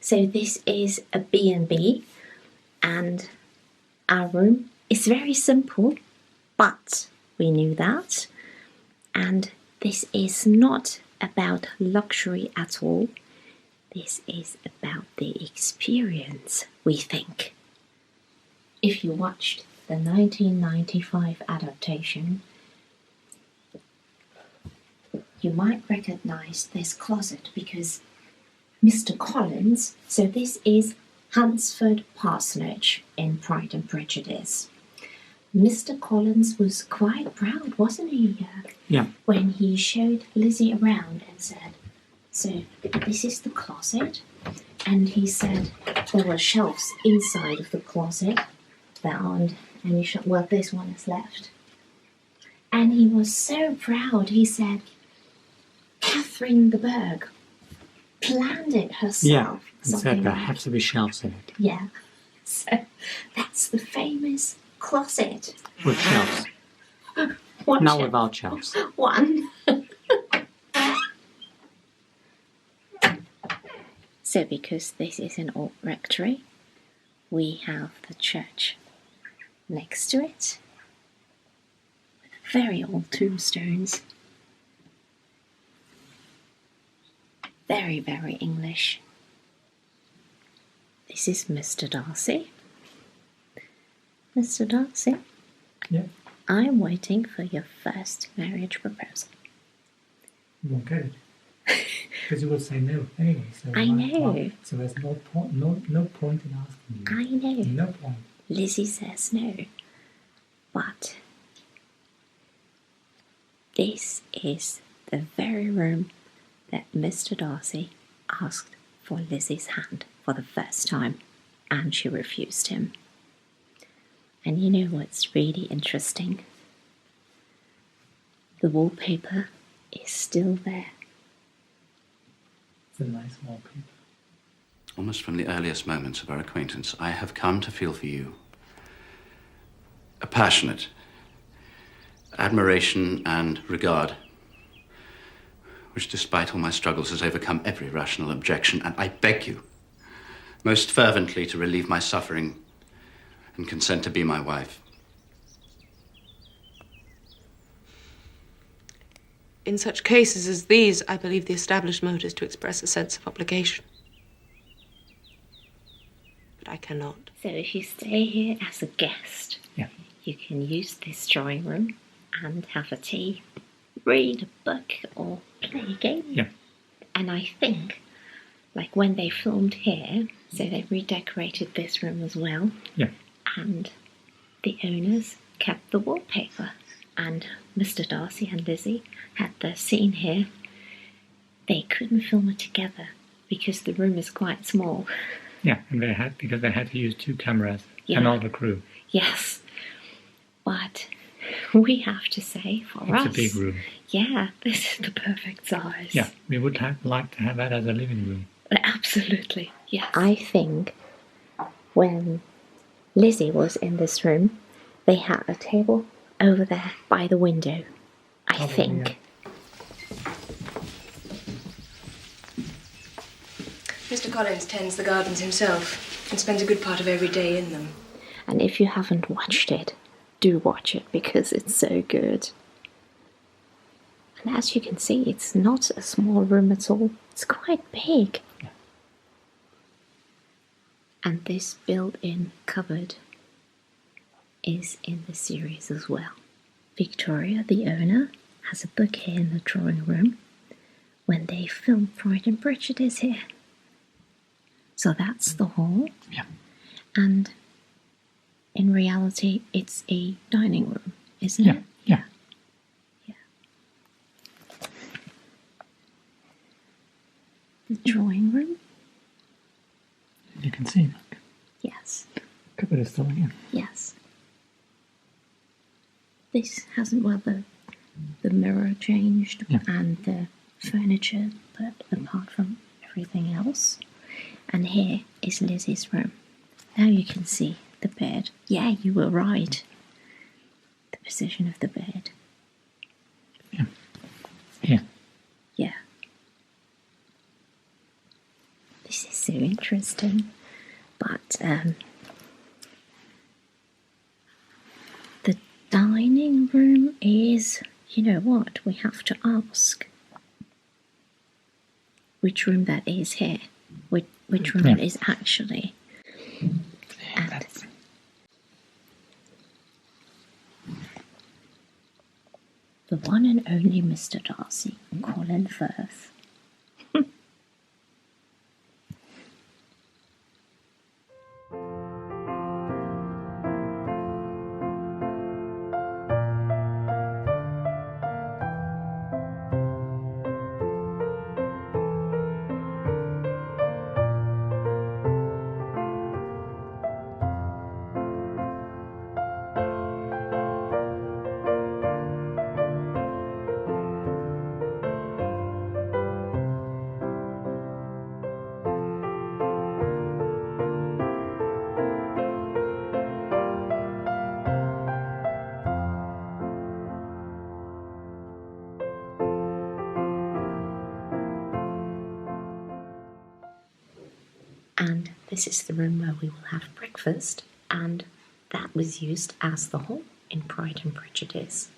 So this is a B&B, and our room is very simple, but we knew that. And this is not about luxury at all. This is about the experience, we think. If you watched the 1995 adaptation, you might recognise this closet because Mr Collins, so this is Hunsford Parsonage in Pride and Prejudice. Mr Collins was quite proud, wasn't he? Yeah. When he showed Lizzy around and said, so this is the closet. And he said there were shelves inside of the closet that aren't any shelves. Well, this one is left. And he was so proud, he said, Catherine the Berg planned it herself. Yeah, and said there have to be shelves in it. Yeah, so that's the famous closet. With shelves. One Now shelf. without shelves. One. So because this is an old rectory, we have the church next to it. With very old tombstones. Very, very English. This is Mr Darcy. Mr Darcy? Yeah. I'm waiting for your first marriage proposal. You won't get it. Because you will say no anyway. So I know. So there's no point in asking you. I know. No point. Lizzy says no. But this is the very room that Mr Darcy asked for Lizzy's hand for the first time, and she refused him. And you know what's really interesting? The wallpaper is still there. It's a nice wallpaper. Almost from the earliest moments of our acquaintance, I have come to feel for you a passionate admiration and regard, which, despite all my struggles, has overcome every rational objection, and I beg you most fervently to relieve my suffering and consent to be my wife. In such cases as these, I believe the established mode is to express a sense of obligation. But I cannot. So if you stay here as a guest, Yeah. you can use this drawing room and have a tea, read a book or play a game. Yeah. And I think, like when they filmed here, so they redecorated this room as well. Yeah. And the owners kept the wallpaper. And Mr Darcy and Lizzy had their scene here. They couldn't film it together because the room is quite small. Yeah, and they had to use 2 cameras Yeah. and all the crew. Yes. But we have to say, for us... It's a big room. Yeah, this is the perfect size. Yeah, we would like to have that as a living room. Absolutely, yes. I think when Lizzy was in this room, they had a table over there by the window. I think. Yeah. Mr Collins tends the gardens himself and spends a good part of every day in them. And if you haven't watched it, do watch it because it's so good. And as you can see, it's not a small room at all. It's quite big. Yeah. And this built-in cupboard is in the series as well. Victoria, the owner, has a book here in the drawing room when they filmed Pride and Prejudice here. So that's the hall. Yeah. And in reality, it's a dining room, isn't it? Yeah. The drawing room? You can see, look. Yes. Cupboard is still here. Yes. This hasn't, well, the mirror changed and the furniture, but apart from everything else. And here is Lizzy's room. Now you can see the bed. Yeah, you were right. The position of the bed. Yeah. Yeah. This is so interesting. But the dining room is, you know what, we have to ask which room that is here, which room it is actually. And the one and only Mr Darcy, Colin Firth. And this is the room where we will have breakfast, and that was used as the hall in Pride and Prejudice.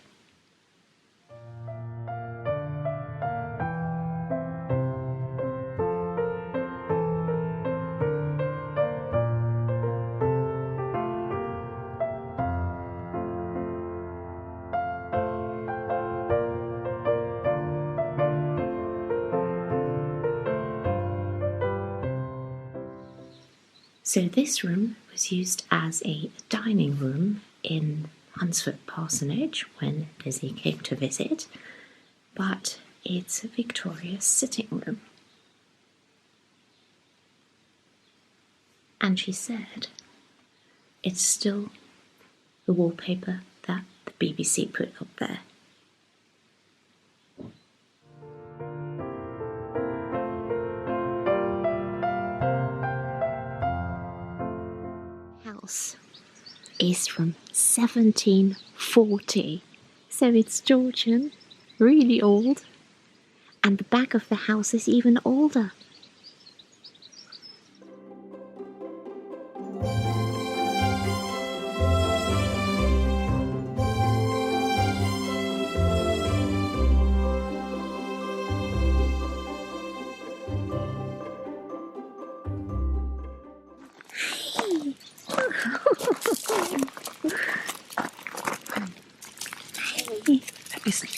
So this room was used as a dining room in Hunsford Parsonage when Lizzy came to visit, but it's a Victoria's sitting room. And she said it's still the wallpaper that the BBC put up there. Is from 1740, so it's Georgian, really old, and the back of the house is even older.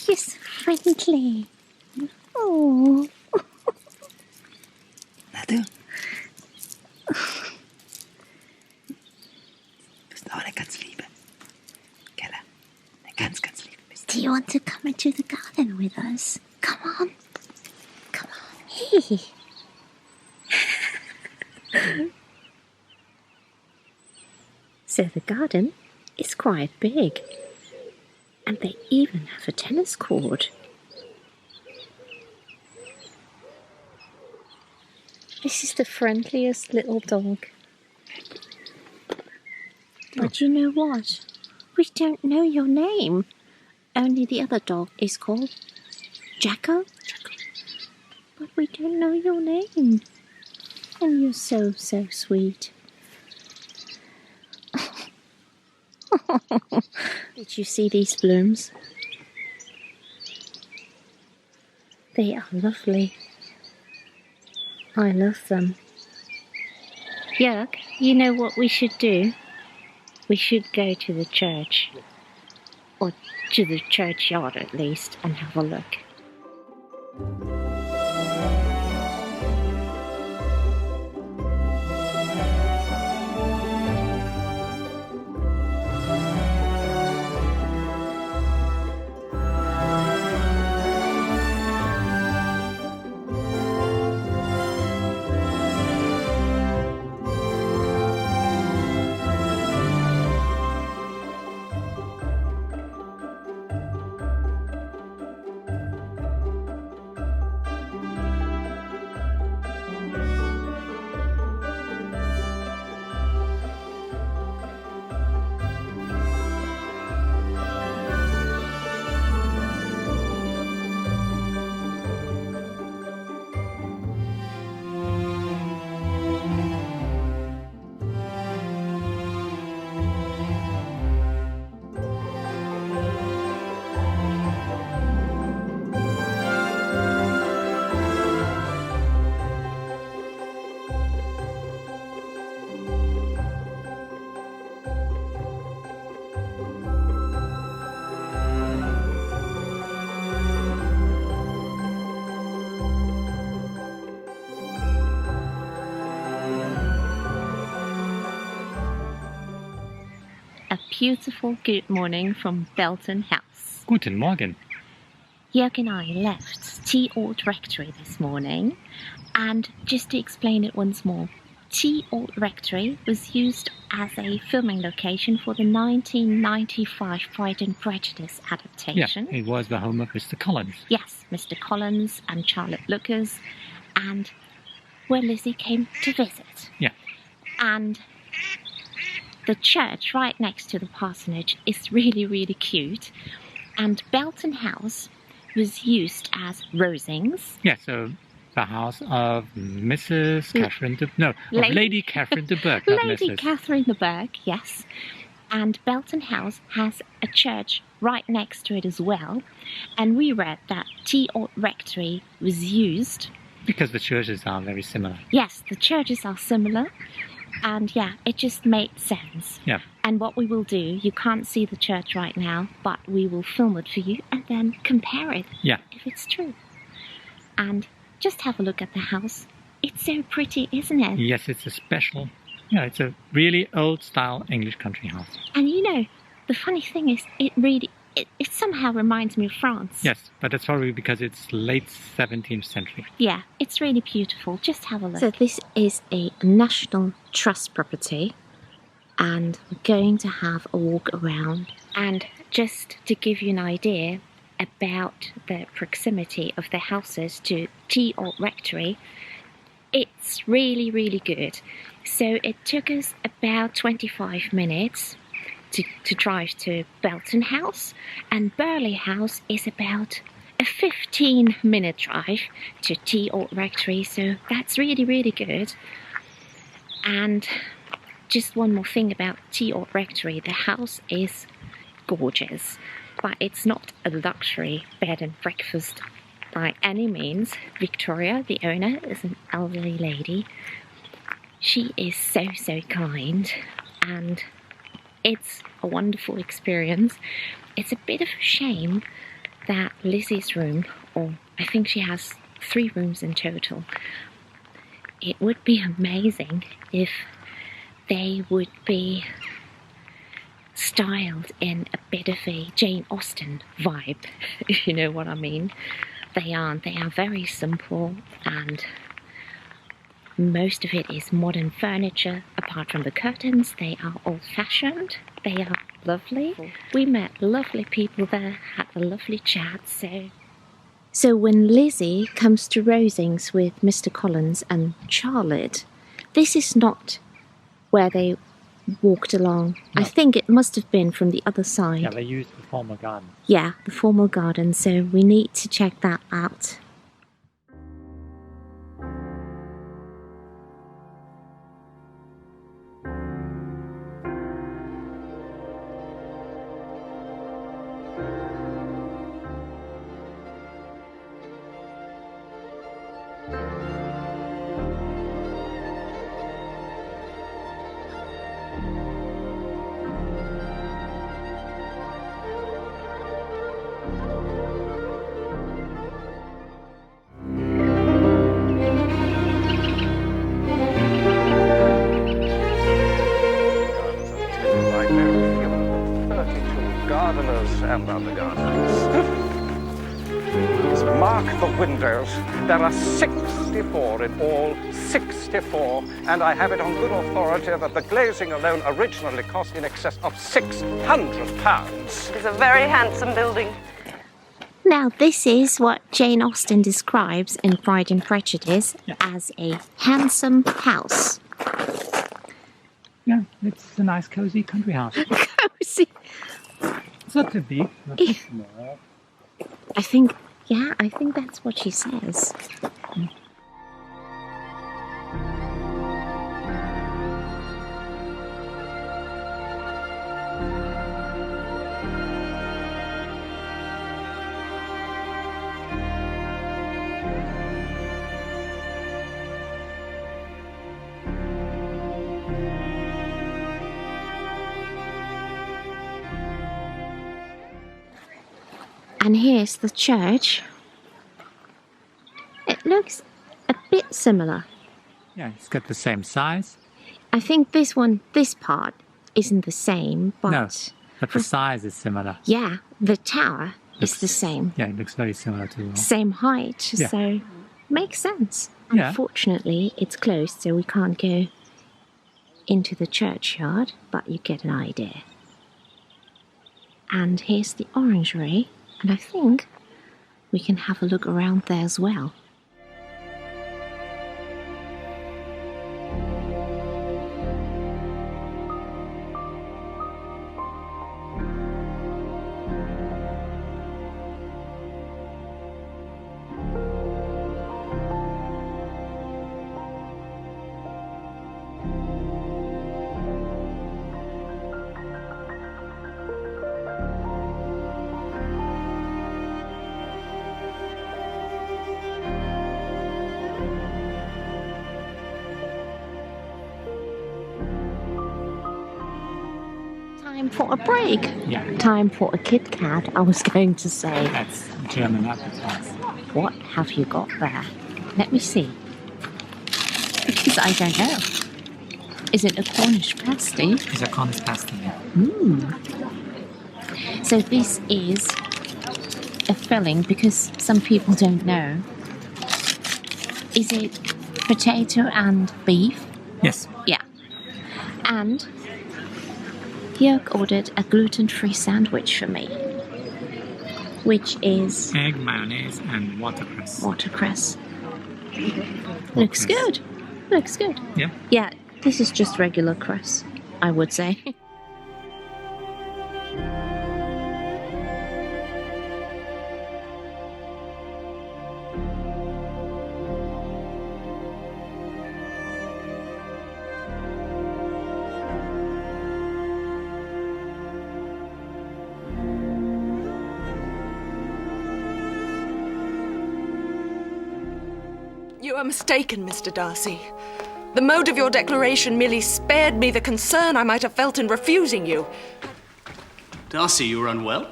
Yes, friendly. Oh. Na du? Bist auch eine ganz liebe. Gell? Eine ganz, ganz liebe bist du. Do you want to come into the garden with us? Come on. Come on. Hey. So the garden is quite big. And they even have a tennis court. This is the friendliest little dog. But you know what? We don't know your name. Only the other dog is called Jacko. But we don't know your name. And you're so, so sweet. Did you see these blooms? They are lovely. I love them. Jörg, you know what we should do? We should go to the church. Or to the churchyard at least, and have a look. beautiful good morning from Belton House. Guten Morgen. Jörg and I left Teigh Old Rectory this morning, and just to explain it once more, Teigh Old Rectory was used as a filming location for the 1995 Pride and Prejudice adaptation. Yeah, it was the home of Mr. Collins. Yes, Mr. Collins and Charlotte Lucas, and where Lizzy came to visit. Yeah. And the church right next to the parsonage is really, really cute. And Belton House was used as Rosings. Yeah, so the house of Mrs. Catherine Lady Catherine de Bourgh, not Lady Mrs. Catherine de Bourgh, yes. And Belton House has a church right next to it as well. And we read that Teigh Old Rectory was used. Because the churches are very similar. Yes, the churches are similar. And yeah, it just made sense. Yeah. And what we will do, you can't see the church right now, but we will film it for you and then compare it. Yeah. If it's true. And just have a look at the house. It's so pretty, isn't it? Yes, it's a special, it's a really old style English country house. And you know, the funny thing is, it somehow reminds me of France. Yes, but that's probably because it's late 17th century. Yeah, it's really beautiful. Just have a look. So this is a National Trust property, and we're going to have a walk around. And just to give you an idea about the proximity of the houses to Teigh Old Rectory, it's really, really good. So it took us about 25 minutes to drive to Belton House, and Burley House is about a 15-minute drive to Teigh Old Rectory, so that's really, really good. And just one more thing about Teigh Old Rectory, the house is gorgeous, but it's not a luxury bed and breakfast by any means. Victoria, the owner, is an elderly lady. She is so, so kind, and it's a wonderful experience. It's a bit of a shame that Lizzy's room, or I think she has 3 rooms in total, it would be amazing if they would be styled in a bit of a Jane Austen vibe, if you know what I mean. They are very simple, and most of it is modern furniture. Apart from the curtains, they are old-fashioned. They are lovely. We met lovely people there, had a lovely chat. So when Lizzy comes to Rosings with Mr. Collins and Charlotte, this is not where they walked along. No. I think it must have been from the other side. Yeah, they used the formal garden. Yeah, the formal garden, so we need to check that out. And undergardeners. Please mark the windows. There are 64 in all, 64, and I have it on good authority that the glazing alone originally cost in excess of £600. It's a very handsome building. Now, this is what Jane Austen describes in Pride and Prejudice as a handsome house. Yeah, it's a nice, cosy country house. Cozy. It's not too big, not too small. I think that's what she says. And here's the church. It looks a bit similar. Yeah, it's got the same size. I think this part isn't the same, but... No, but the size is similar. Yeah, the tower is the same. Yeah, it looks very similar to... Same height, so makes sense. Yeah. Unfortunately, it's closed, so we can't go into the churchyard, but you get an idea. And here's the orangery, and I think we can have a look around there as well. Time for a break. Yeah. Time for a Kit Kat, I was going to say. That's German appetite. What have you got there? Let me see. Because I don't know. Is it a Cornish pasty? It's a Cornish pasty. So this is a filling, because some people don't know. Is it potato and beef? Yes. Yeah. And Jörg ordered a gluten-free sandwich for me, which is Egg, mayonnaise, and watercress. watercress. Looks good. Looks good. Yeah. Yeah, this is just regular cress, I would say. You are mistaken, Mr. Darcy. The mode of your declaration merely spared me the concern I might have felt in refusing you. Darcy, you were unwell?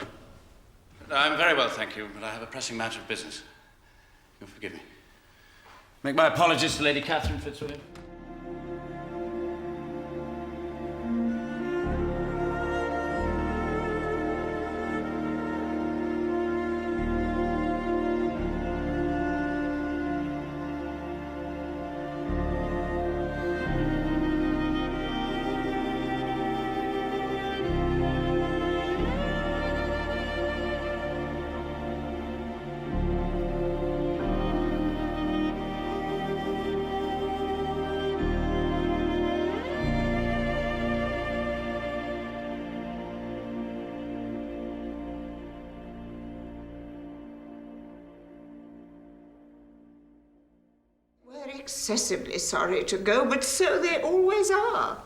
I'm very well, thank you, but I have a pressing matter of business. You'll forgive me. Make my apologies to Lady Catherine Fitzwilliam. Excessively sorry to go, but so they always are.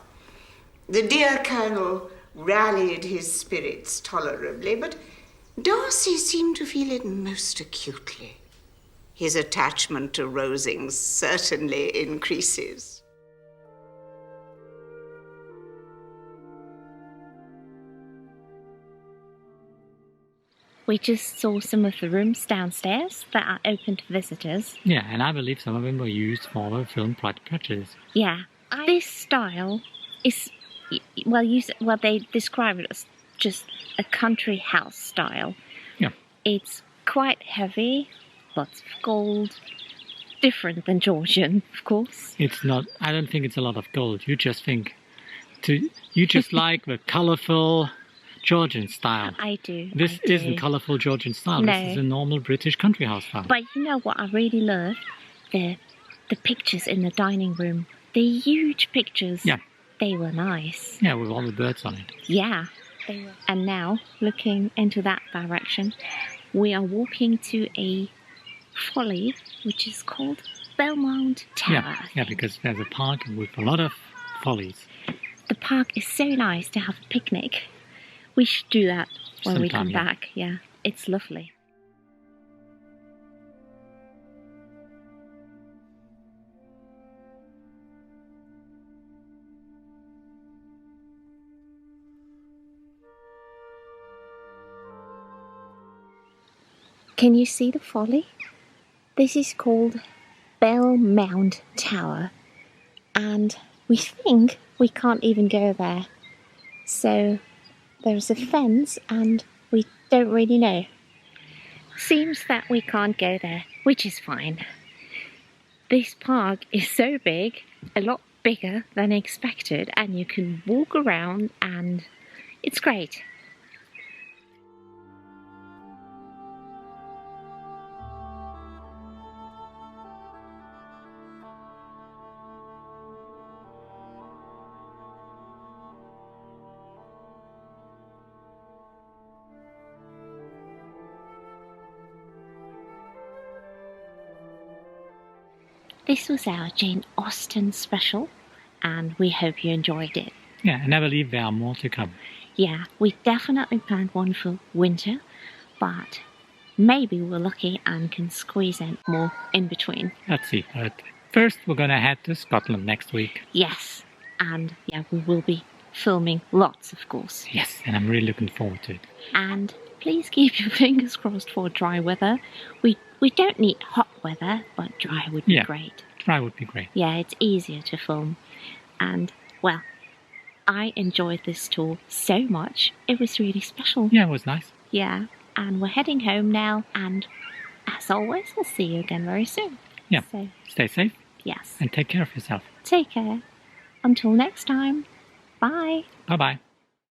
The dear Colonel rallied his spirits tolerably, but Darcy seemed to feel it most acutely. His attachment to Rosings certainly increases. We just saw some of the rooms downstairs that are open to visitors. Yeah, and I believe some of them were used for the film Pride Prejudice. Yeah. This style is, well, they describe it as just a country house style. Yeah. It's quite heavy, lots of gold, different than Georgian, of course. It's not, I don't think it's a lot of gold. You just like the colourful Georgian style. I do. This isn't colourful Georgian style. No. This is a normal British country house style. But you know what I really love? The pictures in the dining room. The huge pictures. Yeah. They were nice. Yeah, with all the birds on it. Yeah. They were. And now, looking into that direction, we are walking to a folly, which is called Belmont Tower. Yeah, because there's a park with a lot of follies. The park is so nice to have a picnic. We should do that when we come back. Yeah, it's lovely. Can you see the folly? This is called Belmont Tower, and we think we can't even go there So there's a fence and we don't really know. Seems that we can't go there, which is fine. This park is so big, a lot bigger than expected, and you can walk around and it's great. This was our Jane Austen special, and we hope you enjoyed it. Yeah, and I believe there are more to come. Yeah, we definitely planned one for winter, but maybe we're lucky and can squeeze in more in between. Let's see. But first, we're going to head to Scotland next week. Yes, and yeah, we will be filming lots, of course. Yes, and I'm really looking forward to it. And please keep your fingers crossed for dry weather. We don't need hot weather, but dry would be great. Dry would be great. Yeah, it's easier to film. And, well, I enjoyed this tour so much. It was really special. Yeah, it was nice. Yeah, and we're heading home now. And, as always, we'll see you again very soon. Yeah, so, stay safe. Yes. And take care of yourself. Take care. Until next time. Bye. Bye-bye.